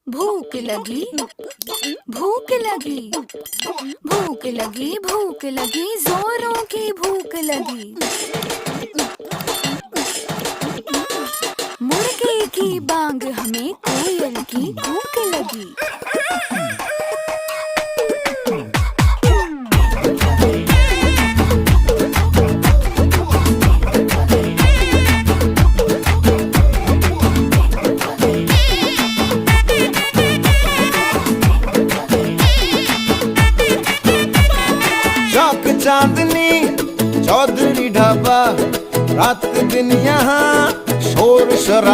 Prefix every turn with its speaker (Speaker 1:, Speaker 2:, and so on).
Speaker 1: भूख लगी, भूख लगी, भूख लगी, भूख लगी, जोरों की भूख लगी। मुर्गे की बांग हमें कोयल की भूख लगी।
Speaker 2: चौक चांदनी चौधरी ढाबा, रात दिन यहाँ शोर शराबा।